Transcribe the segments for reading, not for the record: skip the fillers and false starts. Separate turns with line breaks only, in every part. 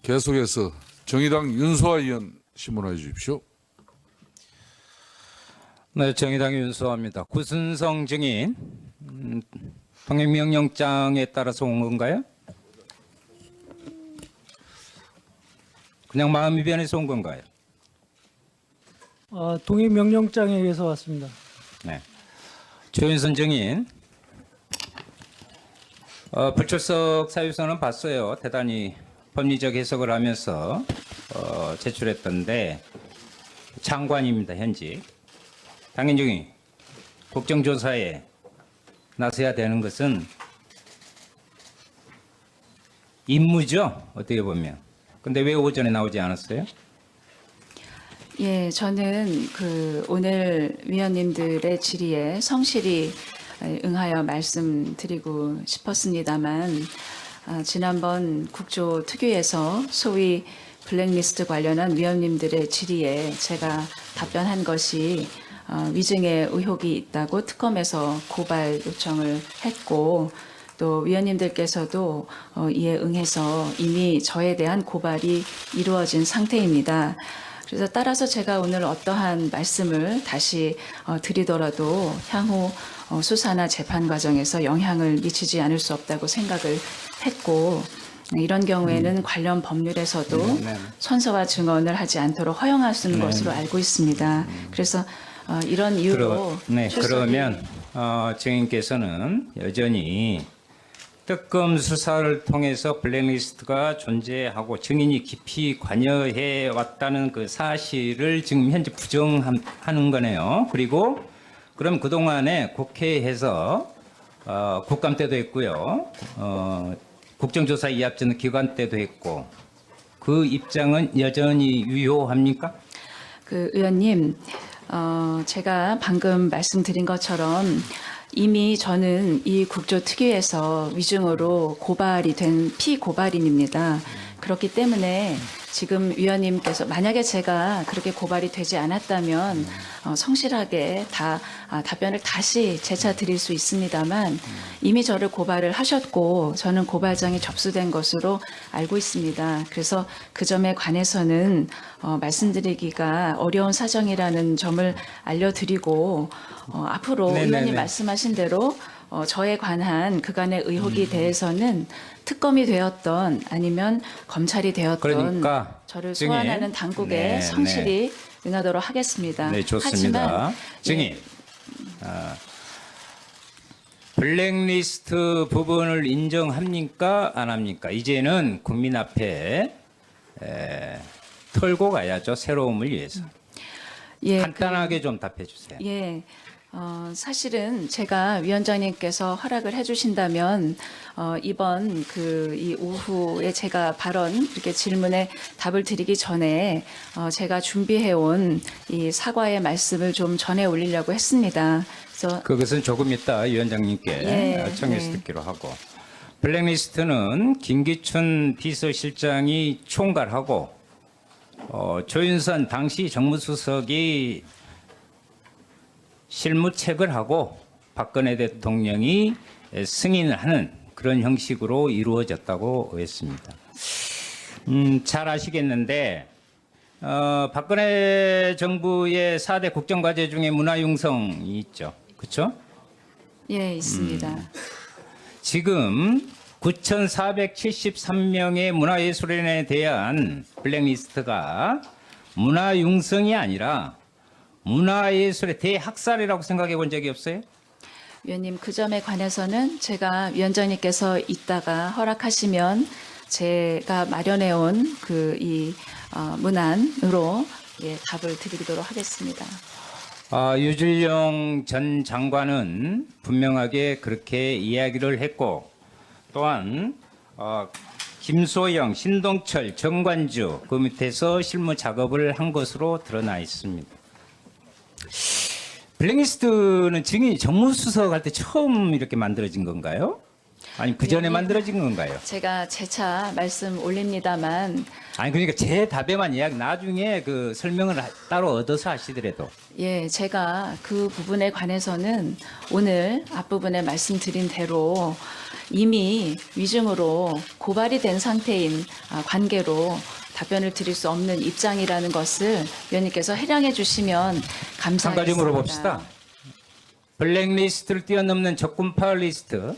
계속해서 정의당 윤소아 의원 신문해 주십시오.
네, 정의당 윤소아입니다. 구순성 증인 동행명령장에 따라서 온 건가요? 그냥 마음이 변해서 온 건가요?
동의명령장에 의해서 왔습니다.
네. 조윤선 증인, 불출석 사유서는 봤어요. 대단히 법리적 해석을 하면서 제출했던데 장관입니다. 현직. 당연히 국정조사에 나서야 되는 것은 임무죠. 어떻게 보면. 근데 왜 오전에 나오지 않았어요?
예, 저는 오늘 위원님들의 질의에 성실히 응하여 말씀드리고 싶었습니다만, 지난번 국조특위에서 소위 블랙리스트 관련한 위원님들의 질의에 제가 답변한 것이 위증의 의혹이 있다고 특검에서 고발 요청을 했고, 또 위원님들께서도 이에 응해서 이미 저에 대한 고발이 이루어진 상태입니다. 그래서 따라서 제가 오늘 어떠한 말씀을 다시 드리더라도 향후 수사나 재판 과정에서 영향을 미치지 않을 수 없다고 생각을 했고, 이런 경우에는 관련 법률에서도 선서와 증언을 하지 않도록 허용하시는 것으로 알고 있습니다. 그래서 이런 이유로
그러면 증인께서는 여전히 특검 수사를 통해서 블랙리스트가 존재하고 증인이 깊이 관여해 왔다는 그 사실을 지금 현재 부정하는 거네요. 그리고 그럼 그동안에 국회에서 국감 때도 했고요. 국정조사 이합전 기관 때도 했고 그 입장은 여전히 유효합니까?
의원님, 제가 방금 말씀드린 것처럼 이미 저는 이 국조특위에서 위증으로 고발이 된 피고발인입니다. 그렇기 때문에 지금 위원님께서 만약에 제가 그렇게 고발이 되지 않았다면 성실하게 답변을 다시 재차 드릴 수 있습니다만 이미 저를 고발을 하셨고 저는 고발장이 접수된 것으로 알고 있습니다. 그래서 그 점에 관해서는 말씀드리기가 어려운 사정이라는 점을 알려드리고 앞으로 의원님 말씀하신 대로 저에 관한 그간의 의혹에 대해서는 특검이 되었던 아니면 검찰이 되었던
그러니까
저를
증인.
소환하는 당국에 성실히 응하도록 하겠습니다.
네, 좋습니다.
하지만,
증인, 블랙리스트 부분을 인정합니까? 안 합니까? 이제는 국민 앞에 털고 가야죠. 새로움을 위해서.
예,
간단하게 좀 답해 주세요.
예. 사실은 제가 위원장님께서 허락을 해주신다면 이번 이 오후에 제가 발언 이렇게 질문에 답을 드리기 전에 제가 준비해온 이 사과의 말씀을 좀 전해 올리려고 했습니다. 그래서
그것은 조금 이따 위원장님께 청해서 듣기로 하고 블랙리스트는 김기춘 비서실장이 총괄하고 조윤선 당시 정무수석이 실무책을 하고 박근혜 대통령이 승인을 하는 그런 형식으로 이루어졌다고 했습니다. 잘 아시겠는데 박근혜 정부의 4대 국정과제 중에 문화융성이 있죠. 그렇죠?
예, 있습니다.
지금 9,473명의 문화예술인에 대한 블랙리스트가 문화융성이 아니라 문화예술의 대학살이라고 생각해 본 적이 없어요?
위원님, 그 점에 관해서는 제가 위원장님께서 이따가 허락하시면 제가 마련해온 이 문안으로 답을 드리도록 하겠습니다.
유질영 전 장관은 분명하게 그렇게 이야기를 했고 또한 김소영, 신동철, 정관주 그 밑에서 실무 작업을 한 것으로 드러나 있습니다. 블랙리스트는 증인이 정무수석 할 때 처음 이렇게 만들어진 건가요? 아니 그 전에 만들어진 건가요?
제가 재차 말씀 올립니다만
아니 그러니까 제 답에만 이야기 나중에 그 설명을 따로 얻어서 하시더라도
예, 제가 그 부분에 관해서는 오늘 앞부분에 말씀드린 대로 이미 위증으로 고발이 된 상태인 관계로 답변을 드릴 수 없는 입장이라는 것을 위원님께서 해량해 주시면
한
감사하겠습니다.
가지 물어봅시다. 블랙리스트를 뛰어넘는 적군파 리스트,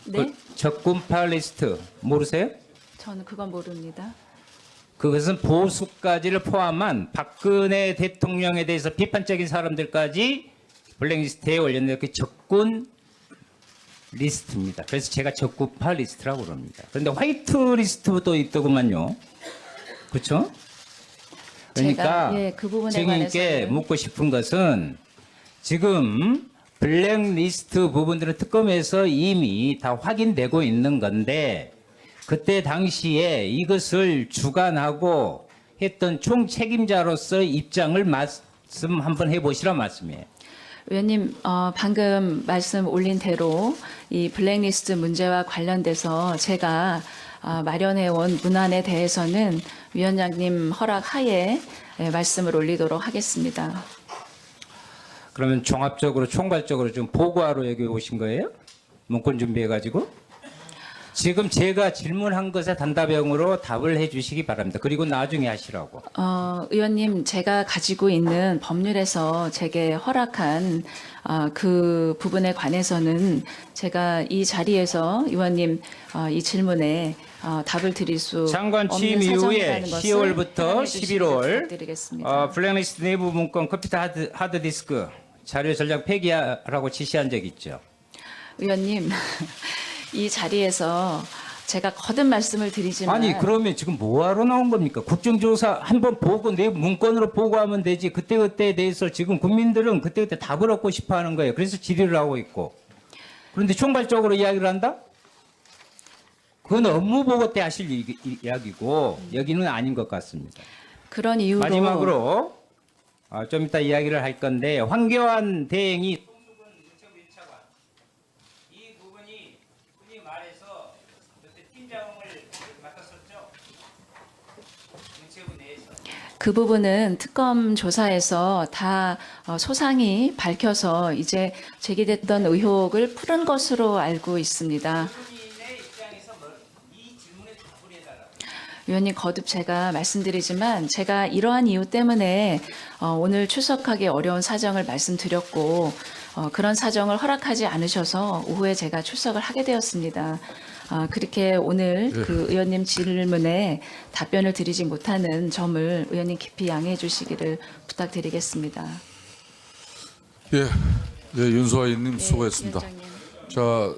네?
적군파 리스트 모르세요?
저는 그건 모릅니다.
그것은 보수까지를 포함한 박근혜 대통령에 대해서 비판적인 사람들까지 블랙리스트에 올렸는데 그 적군 리스트입니다. 그래서 제가 적군파 리스트라고 그럽니다. 그런데 화이트 리스트도 있더구만요. 그렇죠? 그러니까
제가, 예, 그 부분에
증인께
관해서는-
묻고 싶은 것은 지금 블랙리스트 부분들은 특검에서 이미 다 확인되고 있는 건데 그때 당시에 이것을 주관하고 했던 총책임자로서 입장을 말씀 한번 해보시란 말씀이에요.
의원님, 방금 말씀 올린 대로 이 블랙리스트 문제와 관련돼서 제가 마련해온 문안에 대해서는 위원장님 허락 하에 말씀을 올리도록 하겠습니다.
그러면 종합적으로 총괄적으로 좀 보고하러 여기 오신 거예요? 문건 준비해가지고? 지금 제가 질문한 것에 단답형으로 답을 해주시기 바랍니다. 그리고 나중에 하시라고.
의원님, 제가 가지고 있는 법률에서 제게 허락한 그 부분에 관해서는 제가 이 자리에서 의원님 이 질문에 답을 드릴 수
장관
없는
취임 이후에
사정이라는 것을
10월부터
해명해 주시기를
11월
부탁드리겠습니다.
블랙리스트 내부 문건 컴퓨터 하드디스크 자료 전략 폐기하라고 지시한 적 있죠.
의원님, 이 자리에서 제가 거듭 말씀을 드리지만
아니 그러면 지금 뭐하러 나온 겁니까? 국정조사 한번 보고 내 문건으로 보고하면 되지. 그때그때에 대해서 지금 국민들은 그때그때 답을 얻고 싶어하는 거예요. 그래서 질의를 하고 있고. 그런데 총괄적으로 이야기를 한다? 그건 업무 보고 때 하실 이야기고 여기는 아닌 것 같습니다.
그런 이유로
마지막으로 좀 이따 이야기를 할 건데 황교안 대행이 이 부분이 흔히 말해서 그때 팀장을 맡았었죠. 문체부 내에서.
그 부분은 특검 조사에서 다 소상히 밝혀서 이제 제기됐던 의혹을 푸는 것으로 알고 있습니다.
국민의 입장에서 이 질문에 답을 해달라고.
위원님 거듭 제가 말씀드리지만 제가 이러한 이유 때문에 오늘 출석하기 어려운 사정을 말씀드렸고 그런 사정을 허락하지 않으셔서 오후에 제가 출석을 하게 되었습니다. 그렇게 오늘 그 의원님 질문에 답변을 드리지 못하는 점을 의원님 깊이 양해해 주시기를 부탁드리겠습니다.
예, 윤소아 의원님
네,
수고했습니다.
위원장님.
자,